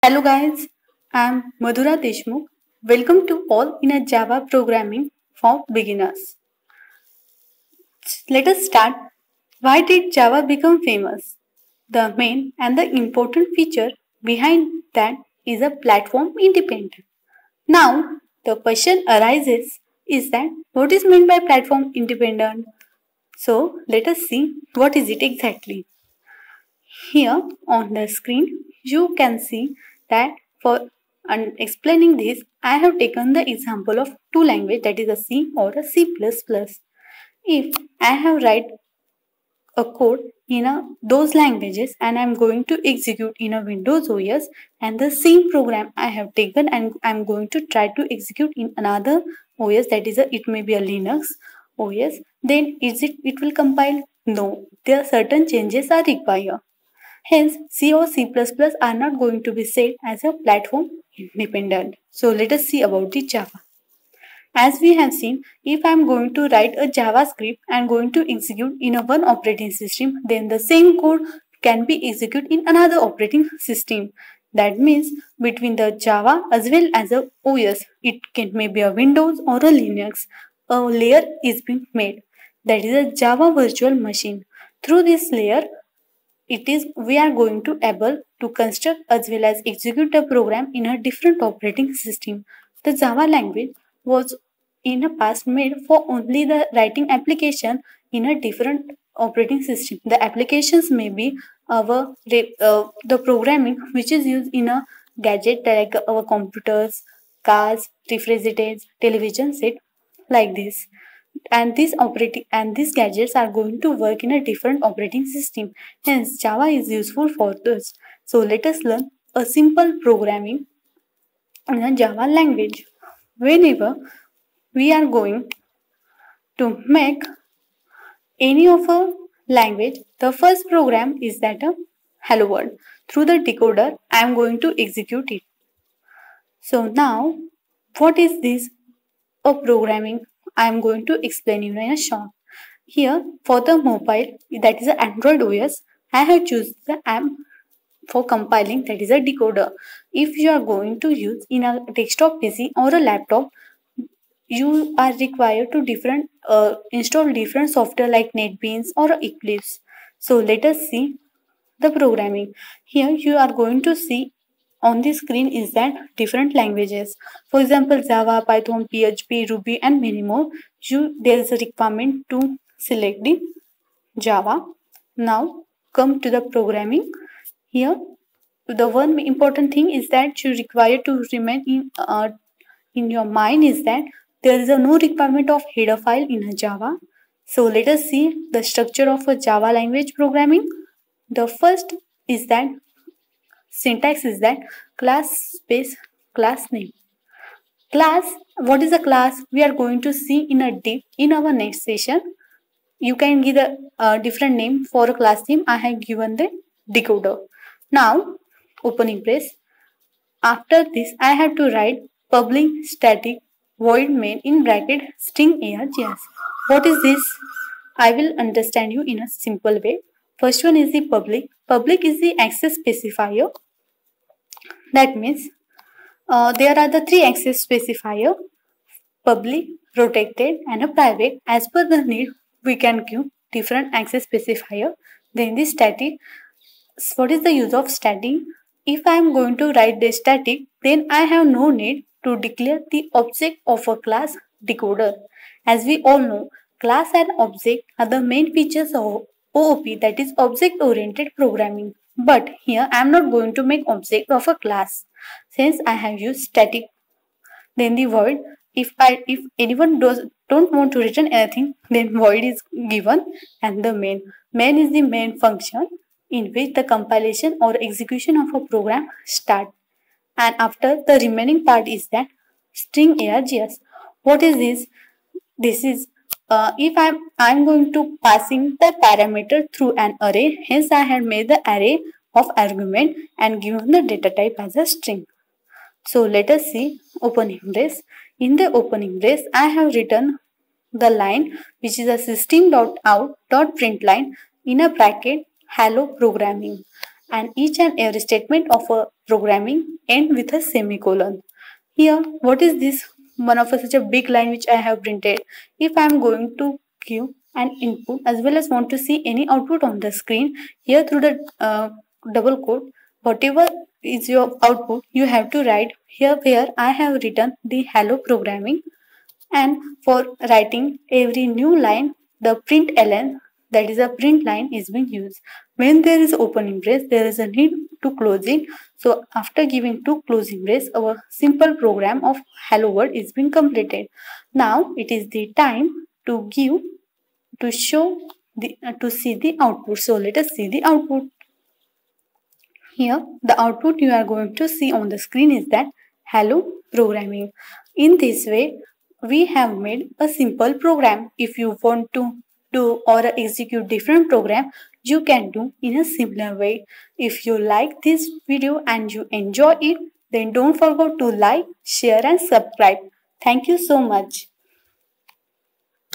Hello guys, I'm Madhura Deshmukh. Welcome to all in a Java programming for beginners. Let us start. Why did Java become famous? The main and the important feature behind that is a platform independent. Now, the question arises is that what is meant by platform independent? So, let us see what is it exactly. Here on the screen, you can see that for explaining this, I have taken the example of two languages, that is a C or a C++. If I have write a code in those languages and I am going to execute in a Windows OS, and the same program I have taken and I am going to try to execute in another OS, that is it may be a Linux OS, then it will compile? No, there are certain changes are required. Hence, C or C++ are not going to be said as a platform independent. So let us see about the Java. As we have seen, if I am going to write a JavaScript and going to execute in a one operating system, then the same code can be executed in another operating system. That means between the Java as well as a OS, it can maybe a Windows or a Linux, a layer is being made. That is a Java virtual machine. Through this layer, we are going to able to construct as well as execute a program in a different operating system. The Java language was in the past made for only the writing application in a different operating system. The applications may be the programming which is used in a gadget like our computers, cars, refrigerators, television set, like this. And these gadgets are going to work in a different operating system. Hence, Java is useful for this. So let us learn a simple programming in a Java language. Whenever we are going to make any of a language, the first program is that a hello world. Through the decoder, I am going to execute it. So now, what is this a programming? I am going to explain you in a short. Here, for the mobile, that is an Android OS, I have chosen the app for compiling, that is a decoder. If you are going to use in a desktop PC or a laptop, you are required to install different software like NetBeans or Eclipse. So let us see the programming. Here you are going to see on the screen is that different languages. For example, Java, Python, PHP, Ruby and many more. There is a requirement to select the Java. Now come to the programming. Here the one important thing is that you require to remain in your mind is that there is no requirement of header file in a Java. So let us see the structure of a Java language programming. The first is that syntax is that class space class name. Class, what is a class? We are going to see in a deep in our next session. You can give a different name for a class name. I have given the decoder. Now, opening brace. After this, I have to write public static void main in bracket string args. What is this? I will understand you in a simple way. First one is the public. Public is the access specifier. That means there are the three access specifier: public, protected and a private. As per the need, we can give different access specifier. Then the static. What is the use of static? If I am going to write the static, then I have no need to declare the object of a class decoder. As we all know, class and object are the main features of OOP, that is object oriented programming. But here I am not going to make object of a class since I have used static. Then the void. If anyone don't want to return anything, then void is given, and the main. Main is the main function in which the compilation or execution of a program start. And after the remaining part is that string args. What is this? This is if I'm going to passing the parameter through an array. Hence I have made the array of argument and given the data type as a string. So let us see opening brace. In the opening brace, I have written the line which is a system.out.println in a bracket hello programming. and each and every statement of a programming end with a semicolon. Here, what is this? One of such a big line which I have printed. If I am going to give an input as well as want to see any output on the screen, here through the double quote, whatever is your output, you have to write here where I have written the hello programming, and for writing every new line, the println, that is a print line, is being used. When there is opening brace, there is a need to close it. So after giving two closing brace, our simple program of hello world is being completed. Now it is the time to show to see the output. So let us see the output. Here, the output you are going to see on the screen is that hello programming. In this way, we have made a simple program. If you want to do or execute different program, you can do in a similar way. If you like this video and you enjoy it, then don't forget to like, share and subscribe. Thank you so much.